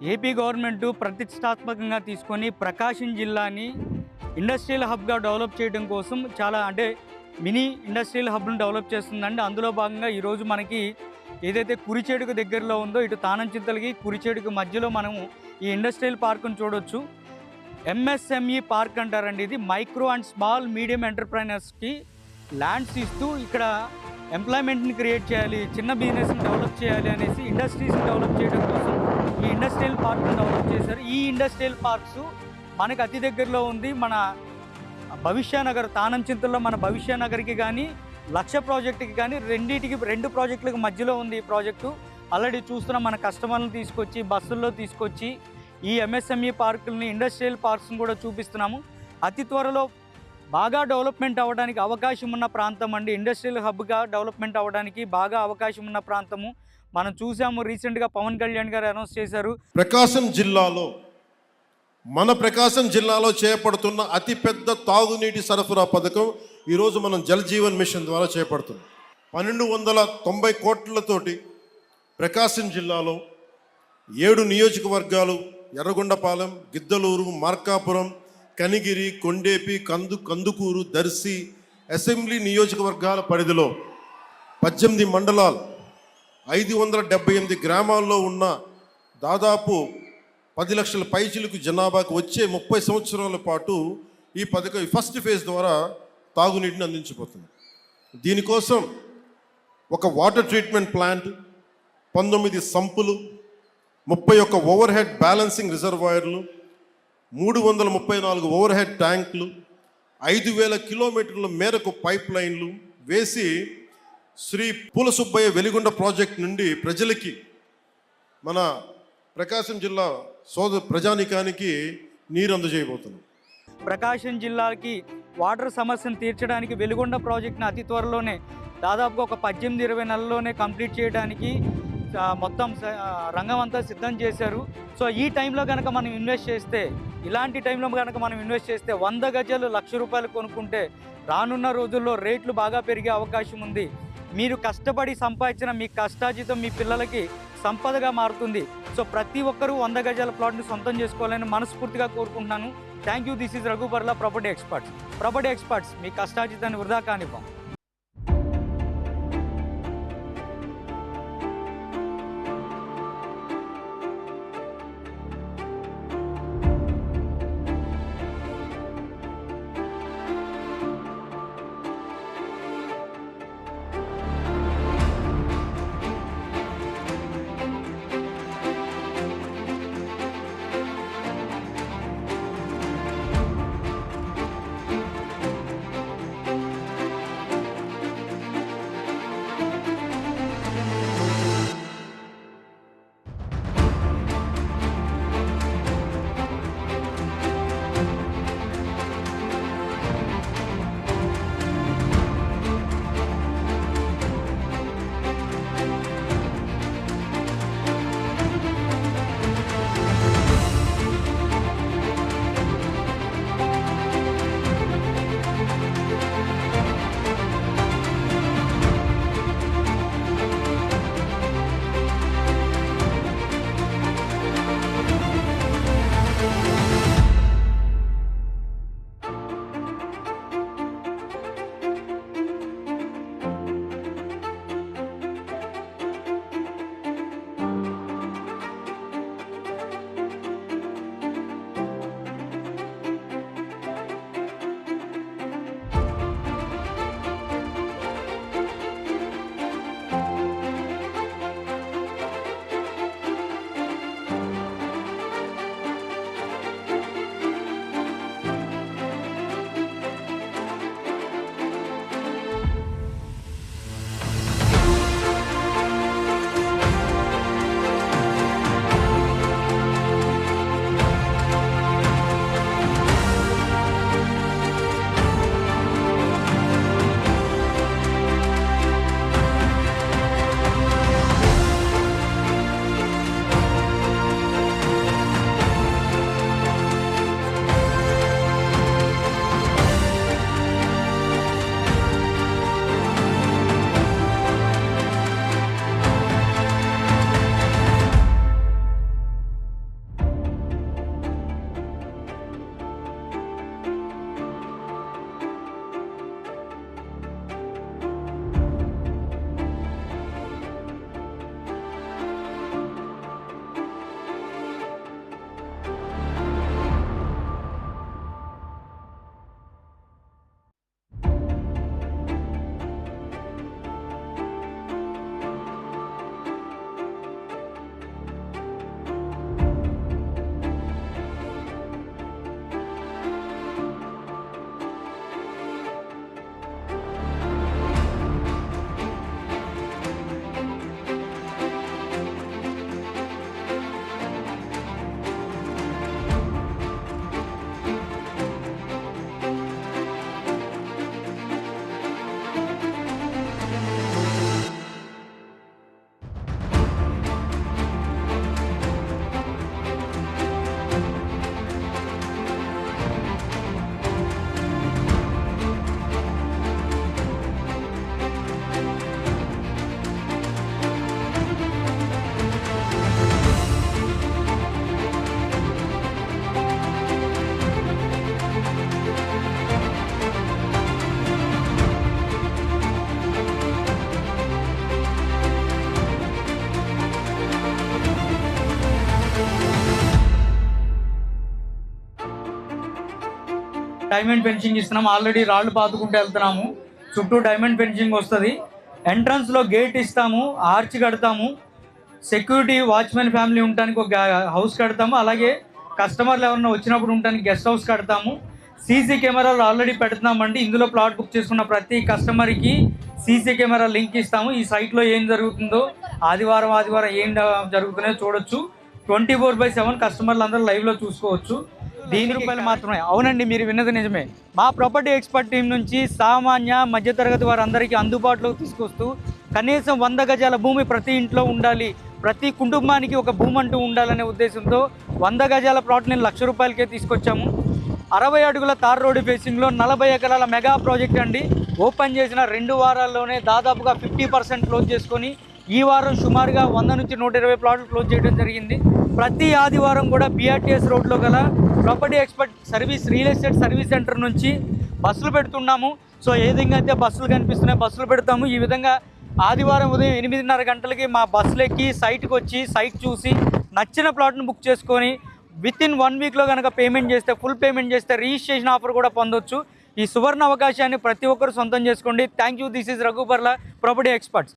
AP government ప్రతిష్టాత్మకంగా తీసుకొని ప్రకాశం జిల్లాని ఇండస్ట్రియల్ హబ్గా డెవలప్ చేయడం కోసం చాలా మినీ ఇండస్ట్రియల్ హబ్ను డెవలప్ చేస్తుందండి. అందులో భాగంగా ఈరోజు మనకి ఏదైతే కురిచేడుకు దగ్గరలో ఉందో ఇటు తానంచింతలకి కురిచేడుకు మధ్యలో మనము ఈ ఇండస్ట్రియల్ పార్క్ను చూడొచ్చు. ఎంఎస్ఎంఈ పార్క్ అంటారండి. ఇది మైక్రో అండ్ స్మాల్ మీడియం ఎంటర్ప్రైనర్స్కి ల్యాండ్స్ ఇస్తూ ఇక్కడ ఎంప్లాయ్మెంట్ని క్రియేట్ చేయాలి, చిన్న బిజినెస్ని డెవలప్ చేయాలి అనేసి ఇండస్ట్రీస్ని డెవలప్ చేయడం కోసం ఈ ఇండస్ట్రియల్ పార్క్ను డెవలప్ చేశారు. ఈ ఇండస్ట్రియల్ పార్క్స్ మనకు అతి దగ్గరలో ఉంది. మన భవిష్యనగర్ తానంచింతల్లో మన భవిష్యనగర్కి కానీ లక్ష ప్రాజెక్టుకి కానీ రెండు ప్రాజెక్టులకు మధ్యలో ఉంది ఈ ప్రాజెక్టు. ఆల్రెడీ చూస్తున్నాం, మన కస్టమర్లను తీసుకొచ్చి బస్సుల్లో తీసుకొచ్చి ఈ ఎంఎస్ఎంఈ పార్కుల్ని ఇండస్ట్రియల్ పార్క్స్ని కూడా చూపిస్తున్నాము. అతి త్వరలో బాగా డెవలప్మెంట్ అవ్వడానికి అవకాశం ఉన్న ప్రాంతం అండి. ఇండస్ట్రియల్ హబ్గా డెవలప్మెంట్ అవ్వడానికి బాగా అవకాశం ఉన్న ప్రాంతము. మనం చూసాము, రీసెంట్గా పవన్ కళ్యాణ్ గారు అనౌన్స్ చేశారు. మన ప్రకాశం జిల్లాలో చేపడుతున్న అతిపెద్ద తాగునీటి సరఫరా పథకం ఈరోజు మనం జల్ జీవన్ మిషన్ ద్వారా చేపడుతున్నాం. 1290 కోట్లతోటి ప్రకాశం జిల్లాలో 7 నియోజకవర్గాలు ఎర్రగొండపాలెం, గిద్దలూరు, మార్కాపురం, కనిగిరి, కొండేపి, కందుకూరు, దర్శి అసెంబ్లీ నియోజకవర్గాల పరిధిలో 18 మండలాలు 578 గ్రామాల్లో ఉన్న దాదాపు 10 లక్షల పైచిలకు జనాభాకు వచ్చే 30 సంవత్సరాల పాటు ఈ పథకం ఫస్ట్ ఫేజ్ ద్వారా తాగునీటిని అందించబోతుంది. దీనికోసం ఒక water treatment plant, 19 సంపులు, 31 over head balancing రిజర్వాయర్లు, 334 ఓవర్ హెడ్ ట్యాంకులు, 5000 కిలోమీటర్ల మేరకు పైప్ లైన్లు వేసి శ్రీ పూల సుబ్బయ్య వెలిగొండ ప్రాజెక్ట్ నుండి ప్రజలకి, మన ప్రకాశం జిల్లా ప్రజానీకానికి నీరు అందజేయబోతున్నాం. ప్రకాశం జిల్లాకి వాటర్ సమస్యను తీర్చడానికి వెలిగొండ ప్రాజెక్ట్ని అతి త్వరలోనే దాదాపుగా ఒక 18-20 నెలల్లోనే కంప్లీట్ చేయడానికి మొత్తం రంగం అంతా సిద్ధం చేశారు. సో ఈ టైంలో కనుక మనం ఇన్వెస్ట్ చేస్తే, ఇలాంటి టైంలో కనుక మనం ఇన్వెస్ట్ చేస్తే 100 గజాలు ₹1,00,000 కొనుక్కుంటే రానున్న రోజుల్లో రేట్లు బాగా పెరిగే అవకాశం ఉంది. మీరు కష్టపడి సంపాదించిన మీ కష్టార్జితం మీ పిల్లలకి సంపదగా మారుతుంది. సో ప్రతి ఒక్కరూ 100 గజాల ప్లాట్ని సొంతం చేసుకోవాలని మనస్ఫూర్తిగా కోరుకుంటున్నాను. Thank you. This is Raghu Barla, property experts. మీ కష్టార్జితాన్ని వృధా కానివ్వం. డైమండ్ ఫెన్సింగ్ ఇస్తున్నాము. ఆల్రెడీ రాళ్ళు పాతుకుంటూ వెళ్తున్నాము. చుట్టూ డైమండ్ ఫెన్సింగ్ వస్తుంది. ఎంట్రన్స్లో గేట్ ఇస్తాము, ఆర్చ్ కడతాము, సెక్యూరిటీ వాచ్మెన్ ఫ్యామిలీ ఉండడానికి ఒక హౌస్ కడతాము. అలాగే కస్టమర్లు ఎవరైనా వచ్చినప్పుడు ఉండడానికి గెస్ట్ హౌస్ కడతాము. సీసీ కెమెరాలు ఆల్రెడీ పెడుతున్నామండి. ఇందులో ప్లాట్ బుక్ చేసుకున్న ప్రతి కస్టమర్కి సీసీ కెమెరా లింక్ ఇస్తాము. ఈ సైట్లో ఏం జరుగుతుందో ఆదివారం ఏం జరుగుతున్నాయో చూడొచ్చు. 24/7 కస్టమర్లు అందరూ లైవ్లో చూసుకోవచ్చు. దీని రూపాయలు మాత్రమే. అవునండి, మీరు విన్నది నిజమే. మా ప్రాపర్టీ ఎక్స్పర్ట్ టీం నుంచి సామాన్య మధ్యతరగతి వారందరికీ అందుబాటులోకి తీసుకొస్తూ కనీసం 100 గజాల భూమి ప్రతి ఇంట్లో ఉండాలి, ప్రతి కుటుంబానికి ఒక భూమి అంటూ ఉండాలనే ఉద్దేశంతో 100 గజాల ప్లాట్ని 1,00,000 రూపాయలకే తీసుకొచ్చాము. 60 అడుగుల తార్ రోడ్డు ఫేసింగ్లో 40 ఎకరాల మెగా ప్రాజెక్ట్ అండి. ఓపెన్ చేసిన 2 వారాల్లోనే దాదాపుగా 50% క్లోజ్ చేసుకొని ఈ వారం సుమారుగా 100 నుంచి 120 ప్లాట్లు క్లోజ్ చేయడం జరిగింది. ప్రతి ఆదివారం కూడా BRTS రోడ్లో గల property expert service real estate service centre నుంచి బస్సులు పెడుతున్నాము. సో ఏ విధంగా అయితే బస్సులు కనిపిస్తున్నాయి బస్సులు పెడతాము. ఈ విధంగా ఆదివారం ఉదయం 8:30 గంటలకి మా బస్సులు ఎక్కి సైట్కి వచ్చి సైట్ చూసి నచ్చిన ప్లాట్ను బుక్ చేసుకొని వితిన్ 1 వీక్లో కనుక పేమెంట్ చేస్తే, ఫుల్ పేమెంట్ చేస్తే రిజిస్ట్రేషన్ ఆఫర్ కూడా పొందొచ్చు. ఈ సువర్ణ అవకాశాన్ని ప్రతి ఒక్కరు సొంతం చేసుకోండి. Thank you. This is Raghu పర్లా, ప్రాపర్టీ ఎక్స్పర్ట్స్.